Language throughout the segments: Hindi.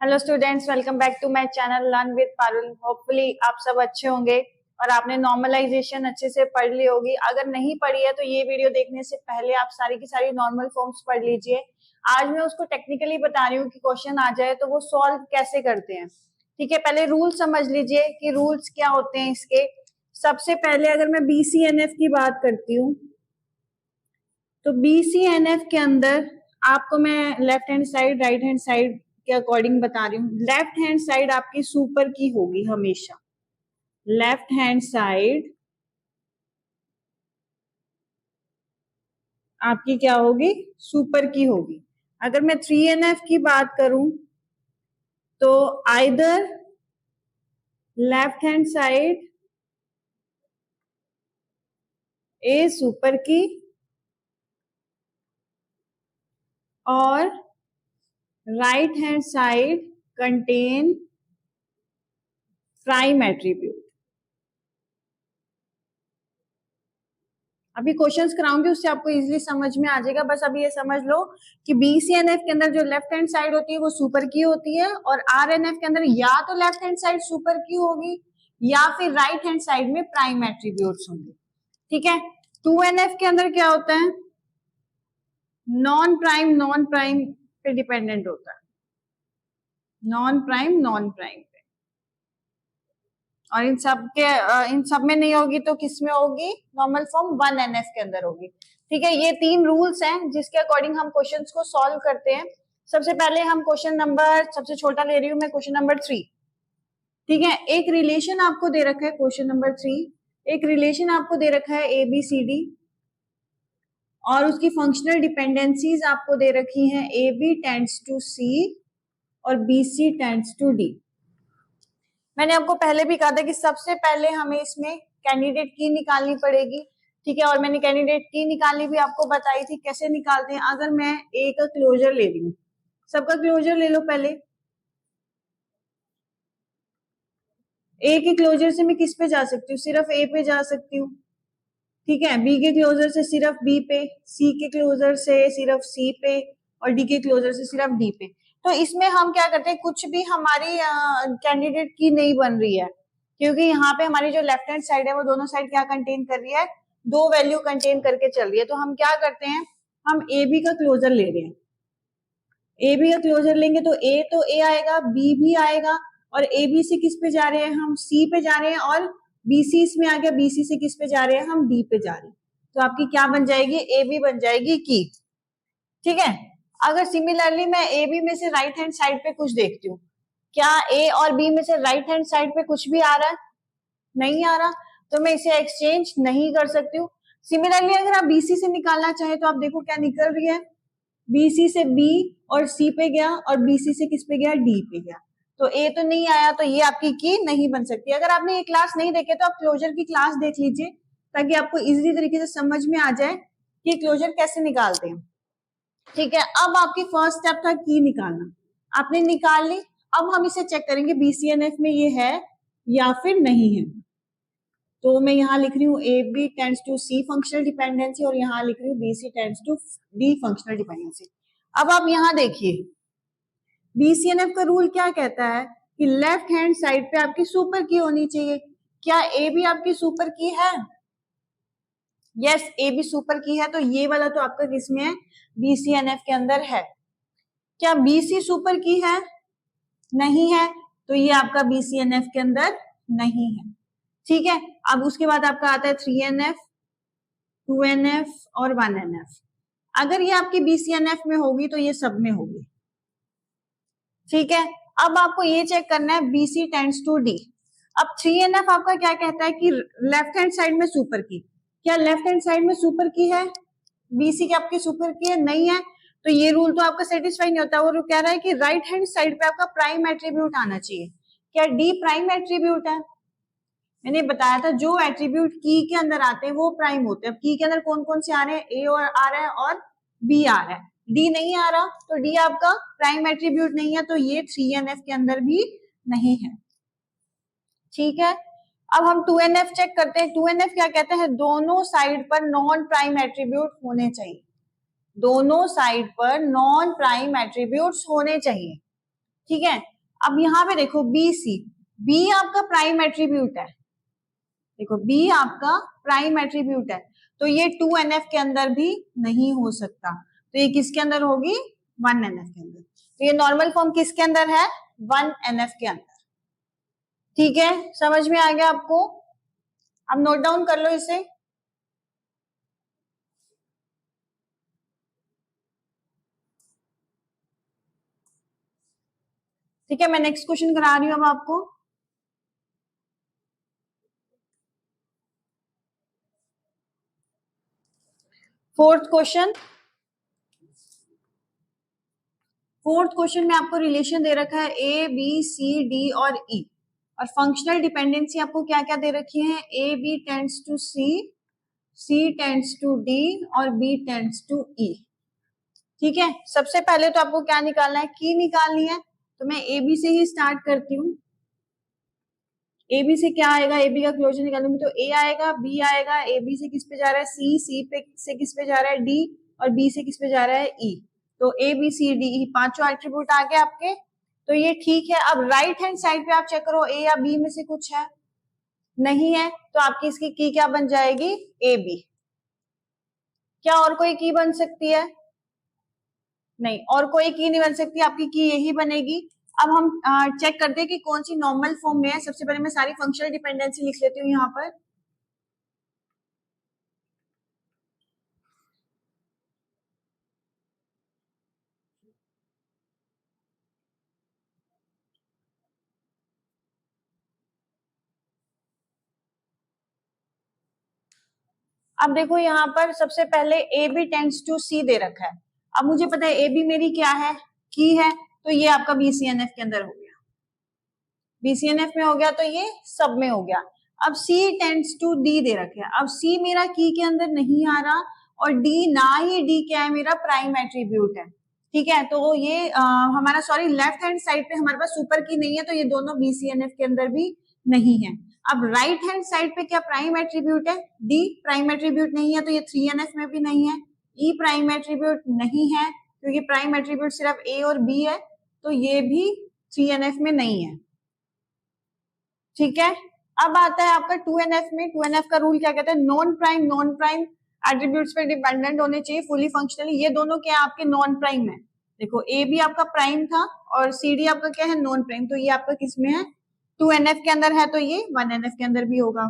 Hello students, welcome back to my channel learn with Parul. Hopefully आप सब अच्छे होंगे और आपने नॉर्मलाइजेशन अच्छे से पढ़ ली होगी। अगर नहीं पढ़ी है तो ये वीडियो देखने से पहले आप सारी की सारी नॉर्मल फॉर्म्स पढ़ लीजिए। आज मैं उसको टेक्निकली बता रही हूँ कि क्वेश्चन आ जाए तो वो सॉल्व कैसे करते हैं। ठीक है, पहले रूल समझ लीजिए कि रूल्स क्या होते हैं इसके। सबसे पहले अगर मैं BCNF की बात करती हूँ तो BCNF के अंदर आपको मैं left hand side right hand side के अकॉर्डिंग बता रही हूँ। लेफ्ट हैंड साइड आपकी सुपर की होगी हमेशा। लेफ्ट हैंड साइड आपकी क्या होगी? सुपर की होगी। अगर मैं 3NF की बात करूं तो आइदर लेफ्ट हैंड साइड ए सुपर की और right hand side contain prime attribute. अभी क्वेश्चंस कराऊंगी उससे आपको इजीली समझ में आ जाएगा। बस अभी ये समझ लो कि BCNF के अंदर जो लेफ्ट हैंड साइड होती है वो सुपर की होती है और RNF के अंदर या तो लेफ्ट हैंड साइड सुपर की होगी या फिर राइट हैंड साइड में प्राइम एट्रीब्यूट्स होंगे। ठीक है, 2NF के अंदर क्या होता है? नॉन प्राइम पे डिपेंडेंट होता है, नॉन प्राइम पे। और इन सब में नहीं होगी तो किस में होगी? नॉर्मल फॉर्म 1NF के अंदर होगी। ठीक है, ये 3 रूल्स हैं जिसके अकॉर्डिंग हम क्वेश्चंस को सॉल्व करते हैं। सबसे पहले हम क्वेश्चन नंबर, सबसे छोटा ले रही हूं मैं, क्वेश्चन नंबर 3। ठीक है, एक रिलेशन आपको दे रखा है, क्वेश्चन नंबर 3 एक रिलेशन आपको दे रखा है ABCD और उसकी फंक्शनल डिपेंडेंसीज आपको दे रखी हैं AB टेंड्स टू C और BC टेंड्स टू D। मैंने आपको पहले भी कहा था कि सबसे पहले हमें इसमें कैंडिडेट की निकालनी पड़ेगी। ठीक है, और मैंने कैंडिडेट की निकालनी भी आपको बताई थी कैसे निकालते हैं। अगर मैं ए का क्लोजर ले रही हूँ, सबका क्लोजर ले लो पहले। ए के क्लोजर से मैं किस पे जा सकती हूँ? सिर्फ ए पे जा सकती हूँ। ठीक है, बी के क्लोजर से सिर्फ बी पे, सी के क्लोजर से सिर्फ सी पे और डी के क्लोजर से सिर्फ डी पे। तो इसमें हम क्या करते हैं, कुछ भी हमारी कैंडिडेट की नहीं बन रही है क्योंकि यहाँ पे हमारी जो लेफ्ट हैंड साइड है वो दोनों साइड क्या कंटेन कर रही है? 2 वैल्यू कंटेन करके चल रही है। तो हम क्या करते हैं, हम ए बी का क्लोजर ले रहे हैं। ए बी का क्लोजर लेंगे तो ए आएगा, बी भी आएगा और ए बी से किस पे जा रहे हैं? हम सी पे जा रहे हैं और BC इसमें आ गया, BC से किस पे जा रहे हैं? हम D पे जा रहे हैं। तो आपकी क्या बन जाएगी? AB बन जाएगी की। ठीक है, अगर सिमिलरली मैं AB में से राइट हैंड साइड पे कुछ देखती हूँ, क्या A और B में से राइट हैंड साइड पे कुछ भी आ रहा है? नहीं आ रहा, तो मैं इसे एक्सचेंज नहीं कर सकती हूँ। सिमिलरली अगर आप BC से निकालना चाहे तो आप देखो क्या निकल रही है, BC से B और C पे गया और BC से किस पे गया? D पे गया। तो ए तो नहीं आया, तो ये आपकी की नहीं बन सकती। अगर आपने ये क्लास नहीं देखे तो आप क्लोजर की क्लास देख लीजिए ताकि आपको इजीली तरीके से समझ में आ जाए कि क्लोजर कैसे निकालते हैं। ठीक है, अब आपकी फर्स्ट स्टेप था की निकालना, आपने निकाल ली। अब हम इसे चेक करेंगे BCNF में ये है या फिर नहीं है। तो मैं यहाँ लिख रही हूँ AB tends to C functional dependency और यहाँ लिख रही हूँ BC tends to D functional dependency. अब आप यहाँ देखिए BCNF का रूल क्या कहता है कि लेफ्ट हैंड साइड पे आपकी सुपर की होनी चाहिए। क्या ए भी आपकी सुपर की है? यस, ए भी सुपर की है, तो ये वाला तो आपका किसमें है? BCNF के अंदर है। क्या BC सुपर की है? नहीं है, तो ये आपका BCNF के अंदर नहीं है। ठीक है, अब उसके बाद आपका आता है 3NF, 2NF और 1NF। अगर ये आपकी BCNF में होगी तो ये सब में होगी। ठीक है, अब आपको ये चेक करना है BC टेंड्स टू D। अब 3NF आपका क्या कहता है कि लेफ्ट हैंड साइड में सुपर की। क्या लेफ्ट हैंड साइड में सुपर की है? BC की आपकी सुपर की है? नहीं है, तो ये रूल तो आपका सेटिस्फाई नहीं होता। वो कह रहा है कि राइट हैंड साइड पे आपका प्राइम एट्रीब्यूट आना चाहिए। क्या D प्राइम एट्रीब्यूट है? मैंने बताया था जो एट्रीब्यूट की के अंदर आते हैं वो प्राइम होते हैं। अब की के अंदर कौन कौन से आ रहे हैं? A और आ रहा है और B आ रहा है, D नहीं आ रहा, तो D आपका प्राइम एट्रीब्यूट नहीं है, तो ये 3NF के अंदर भी नहीं है। ठीक है, अब हम 2NF चेक करते हैं। 2NF क्या कहते हैं? दोनों साइड पर नॉन प्राइम एट्रीब्यूट होने चाहिए, दोनों साइड पर नॉन प्राइम एट्रीब्यूट्स होने चाहिए। ठीक है। अब यहाँ पे देखो बी सी, बी आपका प्राइम एट्रीब्यूट है, देखो बी आपका प्राइम एट्रीब्यूट है, तो ये 2NF के अंदर भी नहीं हो सकता, तो ये किसके अंदर होगी, 1NF के अंदर। तो ये नॉर्मल फॉर्म किसके अंदर है, 1NF के अंदर। ठीक है, समझ में आ गया आपको, अब नोट डाउन कर लो इसे। ठीक है, मैं नेक्स्ट क्वेश्चन करा रही हूं अब आपको। फोर्थ क्वेश्चन, फोर्थ क्वेश्चन में आपको रिलेशन दे रखा है ए बी सी डी और ई, और फंक्शनल डिपेंडेंसी आपको क्या क्या दे रखी है, A B tends to C, C tends to D और बी टेंड्स टू ई। ठीक है, सबसे पहले तो आपको क्या निकालना है, की निकालनी है, तो मैं ए बी से ही स्टार्ट करती हूँ। ए बी से क्या आएगा, ए बी का क्लोजर निकालूंगी तो ए आएगा, बी आएगा, ए बी से किस पे जा रहा है सी, सी पे से किस पे जा रहा है डी, और बी से किस पे जा रहा है ई, तो ए बी सी डी ई पांचों एट्रीब्यूट आ गए आपके, तो ये ठीक है। अब राइट हैंड साइड पे आप चेक करो ए या बी में से कुछ है, नहीं है, तो आपकी इसकी की क्या बन जाएगी, ए बी। क्या और कोई की बन सकती है, नहीं, और कोई की नहीं बन सकती, आपकी की यही बनेगी। अब हम चेक करते हैं कि कौन सी नॉर्मल फॉर्म में है। सबसे पहले मैं सारी फंक्शनल डिपेंडेंसी लिख लेती हूँ यहाँ पर। अब देखो यहाँ पर सबसे पहले ए बी टेंड्स टू सी दे रखा है, अब मुझे पता है ए बी मेरी क्या है, की है, तो ये आपका BCNF के अंदर हो गया, BCNF में हो गया, तो ये सब में हो गया। अब C टेंड्स टू D दे रखे है, अब C मेरा की के अंदर नहीं आ रहा, और D ना ही, D क्या है मेरा प्राइम एट्रीब्यूट है। ठीक है, तो ये हमारा सॉरी लेफ्ट हैंड साइड पे हमारे पास सुपर की नहीं है, तो ये दोनों BCNF के अंदर भी नहीं है। अब राइट हैंड साइड पे क्या प्राइम एट्रीब्यूट है, D प्राइम एट्रीब्यूट नहीं है, तो ये 3NF में भी नहीं है। E प्राइम एट्रीब्यूट नहीं है, क्योंकि प्राइम एट्रीब्यूट सिर्फ A और B है, तो ये भी 3NF में नहीं है। ठीक है, अब आता है आपका 2NF में। 2NF का रूल क्या कहता है, नॉन प्राइम एट्रीब्यूट्स पे डिपेंडेंट होने चाहिए फुली फंक्शनली। ये दोनों क्या है आपके नॉन प्राइम है, देखो ए भी आपका प्राइम था और सी डी आपका क्या है नॉन प्राइम, तो ये आपका किस में है, 2NF के अंदर है, तो ये 1NF के अंदर भी होगा।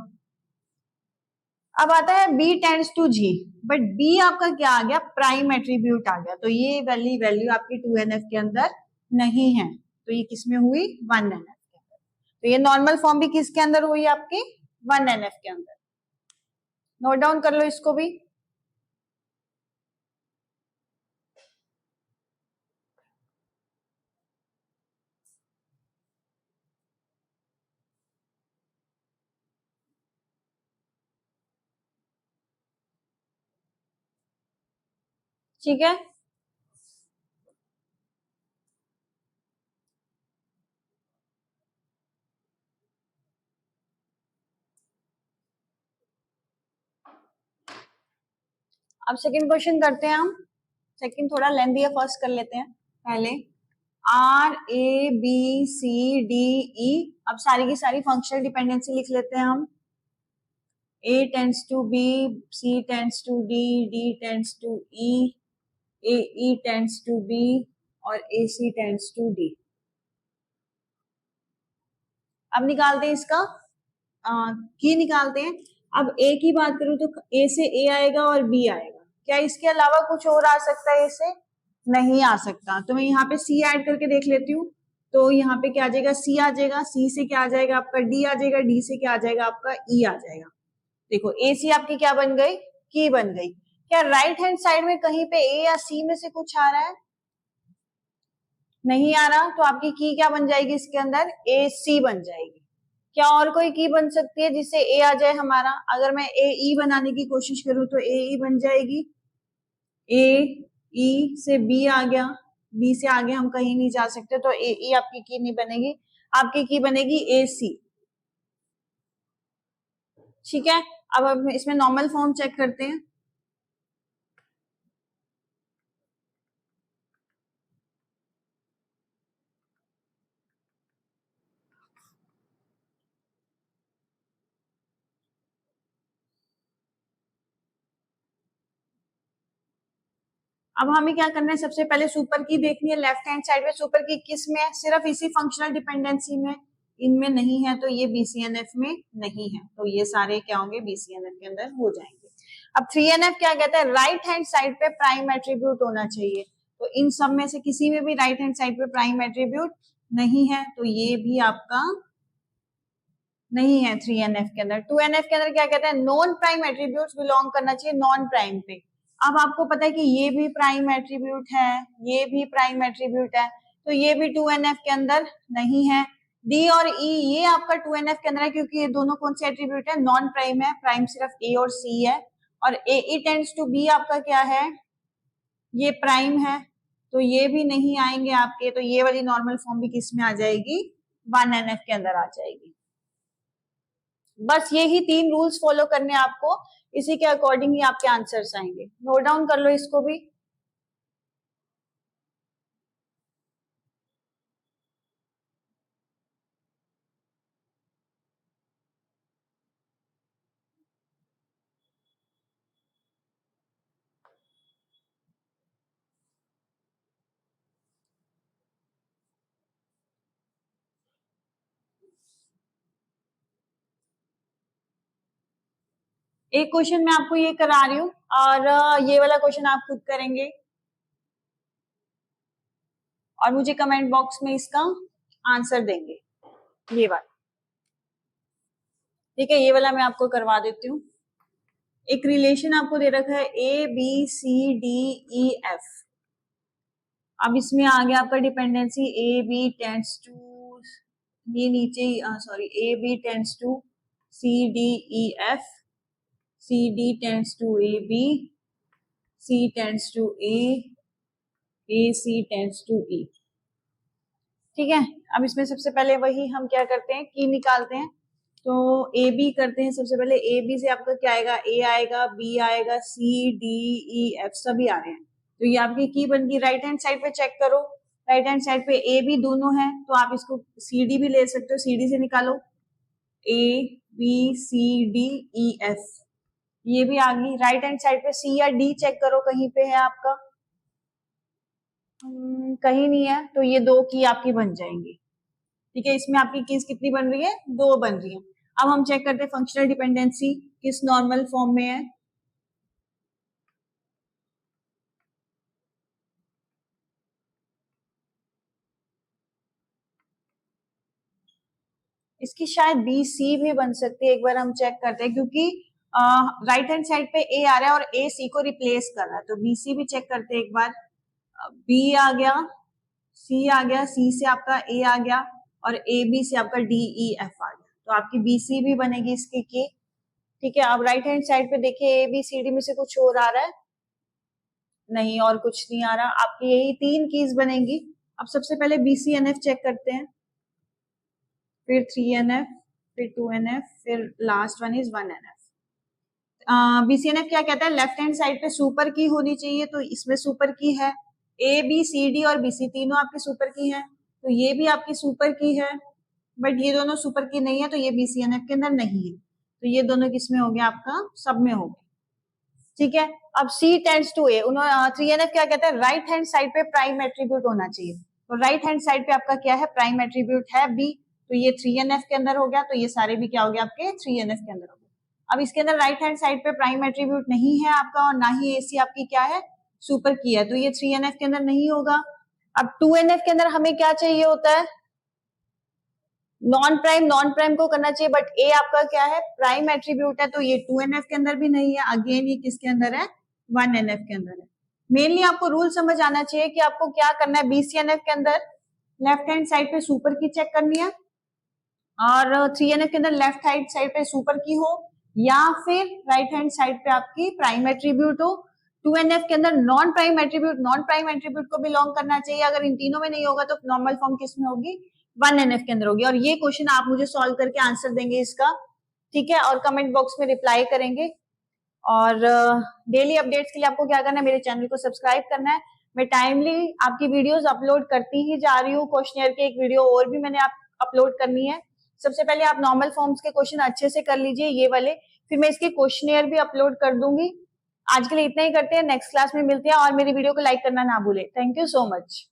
अब आता है B tends to G, but B आपका क्या आ गया, प्राइम एट्रीब्यूट आ गया, तो ये वाली वैल्यू आपकी 2NF के अंदर नहीं है, तो ये किस में हुई, 1NF। तो ये नॉर्मल फॉर्म भी किसके अंदर हुई आपकी, 1NF के अंदर। नोट डाउन कर लो इसको भी। ठीक है, अब सेकंड क्वेश्चन करते हैं हम। सेकंड थोड़ा लेंथी है, फर्स्ट कर लेते हैं पहले। R A B C D E, अब सारी की सारी फंक्शनल डिपेंडेंसी लिख लेते हैं हम। A tends to B, C tends to D, D tends to E, AE tends to B और AC टेंड्स टू D। अब निकालते हैं इसका की निकालते हैं। अब A की बात करूं तो A से A आएगा और B आएगा, क्या इसके अलावा कुछ और आ सकता है, इसे नहीं आ सकता, तो मैं यहाँ पे C ऐड करके देख लेती हूँ। तो यहाँ पे क्या आ जाएगा, C आ जाएगा, C से क्या आ जाएगा आपका D आ जाएगा, D से क्या आ जाएगा आपका E आ जाएगा। देखो ए सी आपकी क्या बन गई, की बन गई। क्या राइट हैंड साइड में कहीं पे ए या सी में से कुछ आ रहा है, नहीं आ रहा, तो आपकी की क्या बन जाएगी इसके अंदर, ए सी बन जाएगी। क्या और कोई की बन सकती है जिससे ए आ जाए हमारा, अगर मैं ए ई बनाने की कोशिश करूं तो ए ई बन जाएगी, ए ई से बी आ गया, बी से आगे हम कहीं नहीं जा सकते, तो ए ई आपकी की नहीं बनेगी, आपकी की बनेगी ए सी। ठीक है, अब इसमें नॉर्मल फॉर्म चेक करते हैं। अब हमें क्या करना है, सबसे पहले सुपर की देखनी है लेफ्ट हैंड साइड पे। सुपर की किस में है, सिर्फ इसी फंक्शनल डिपेंडेंसी में, इनमें नहीं है तो ये BCNF में नहीं है, तो ये सारे क्या होंगे BCNF के अंदर हो जाएंगे। अब 3NF क्या कहता है, राइट हैंड साइड पे प्राइम एट्रीब्यूट होना चाहिए, तो इन सब में से किसी में भी राइट हैंड साइड पे प्राइम एट्रीब्यूट नहीं है, तो ये भी आपका नहीं है 3NF के अंदर। 2NF के अंदर क्या कहता है, नॉन प्राइम एट्रीब्यूट्स बिलोंग करना चाहिए नॉन प्राइम पे। अब आपको पता है कि ये भी प्राइम एट्रीब्यूट है, ये भी प्राइम एट्रीब्यूट है, तो ये भी 2NF के अंदर नहीं है। D और E ये आपका 2NF के अंदर है, क्योंकि ये दोनों कौन से एट्रीब्यूट है, नॉन प्राइम है, प्राइम सिर्फ A और C है। और AE टेंड्स टू B आपका क्या है, ये प्राइम है, तो ये भी नहीं आएंगे आपके, तो ये वाली नॉर्मल फॉर्म भी किस में आ जाएगी, 1NF के अंदर आ जाएगी। बस यही 3 रूल्स फॉलो करने आपको, इसी के अकॉर्डिंग ही आपके आंसर्स आएंगे। नोट डाउन कर लो इसको भी। एक क्वेश्चन मैं आपको ये करा रही हूँ और ये वाला क्वेश्चन आप खुद करेंगे और मुझे कमेंट बॉक्स में इसका आंसर देंगे, ये वाला। ठीक है, ये वाला मैं आपको करवा देती हूँ। एक रिलेशन आपको दे रखा है ABCDEF। अब इसमें आ गया आपका डिपेंडेंसी AB टेंड्स टू, ये नीचे sorry, AB tends to CDEF, CD tends to AB, C tends to A, AC tends to E। ठीक है, अब इसमें सबसे पहले वही हम क्या करते हैं, की निकालते हैं। तो AB करते हैं सबसे पहले। AB से आपका क्या आएगा, A आएगा, B आएगा, C D E F सभी आ रहे हैं, तो ये आपकी की बन गई। राइट हैंड साइड पे चेक करो, राइट हैंड साइड पे A B दोनों है, तो आप इसको CD भी ले सकते हो, CD से निकालो A B C D E F, ये भी आ गई। राइट हैंड साइड पे C या D चेक करो, कहीं पे है आपका, कहीं नहीं है, तो ये 2 की आपकी बन जाएंगी। ठीक है, इसमें आपकी कीज कितनी बन रही है, 2 बन रही है। अब हम चेक करते हैं फंक्शनल डिपेंडेंसी किस नॉर्मल फॉर्म में है। इसकी शायद BC भी बन सकती है, एक बार हम चेक करते हैं, क्योंकि राइट हैंड साइड पे A आ रहा है और A C को रिप्लेस कर रहा है, तो BC भी चेक करते हैं एक बार। B आ गया, C आ गया, C से आपका A आ गया और AB से आपका D E F आ गया, तो आपकी BC भी बनेगी इसकी की। ठीक है, अब राइट हैंड साइड पे देखिए ABCD में से कुछ और आ रहा है, नहीं और कुछ नहीं आ रहा, आपकी यही 3 कीज बनेगी। अब सबसे पहले BCNF चेक करते हैं, फिर 3NF, फिर 2NF, फिर last one is 1NF। BCNF क्या कहता है, लेफ्ट हैंड साइड पे सुपर की होनी चाहिए, तो इसमें सुपर की है। ABCD और BC तीनों आपकी सुपर की है, तो ये भी आपकी सुपर की है, बट ये दोनों सुपर की नहीं है, तो ये BCNF के अंदर नहीं है, तो ये दोनों किसमें हो गया, आपका सब में हो गया। ठीक है, अब C tends to A, 3NF क्या कहता है, राइट हैंड साइड पे प्राइम एट्रीब्यूट होना चाहिए, तो राइट हैंड साइड पे आपका क्या है, प्राइम एट्रीब्यूट है B, तो ये 3NF के अंदर हो गया, तो ये सारे भी क्या हो गया आपके 3NF के अंदर हो गया। अब इसके अंदर राइट हैंड साइड पे प्राइम एट्रीब्यूट नहीं है आपका, और ना ही AC आपकी क्या है, सुपर की है, तो ये 3NF के अंदर नहीं होगा। अब 2NF के अंदर हमें क्या चाहिए होता है, नॉन प्राइम को करना चाहिए, बट A आपका क्या है, प्राइम एट्रीब्यूट है, तो ये 2NF के अंदर भी नहीं है। अगेन ये किसके अंदर है, 1NF के अंदर है। मेनली आपको रूल समझ आना चाहिए कि आपको क्या करना है, BCNF के अंदर लेफ्ट हैंड साइड पे सुपर की चेक करनी है, और 3NF के अंदर लेफ्ट हैंड साइड पे सुपर की हो, या फिर राइट हैंड साइड पे आपकी प्राइम एट्रीब्यूट हो। 2NF के अंदर नॉन प्राइम एट्रीब्यूट को बिलोंग करना चाहिए, अगर इन तीनों में नहीं होगा तो नॉर्मल फॉर्म किसमें होगी, 1NF के अंदर होगी। और ये क्वेश्चन आप मुझे सॉल्व करके आंसर देंगे इसका, ठीक है, और कमेंट बॉक्स में रिप्लाई करेंगे। और डेली अपडेट्स के लिए आपको क्या करना है, मेरे चैनल को सब्सक्राइब करना है। मैं टाइमली आपकी वीडियोस अपलोड करती ही जा रही हूँ। क्वेश्चनर के एक वीडियो और भी मैंने अपलोड करनी है। सबसे पहले आप नॉर्मल फॉर्म्स के क्वेश्चन अच्छे से कर लीजिए ये वाले, फिर मैं इसके क्वेश्चनर भी अपलोड कर दूंगी। आज के लिए इतना ही करते हैं, नेक्स्ट क्लास में मिलते हैं और मेरी वीडियो को लाइक करना ना भूले। Thank you so much.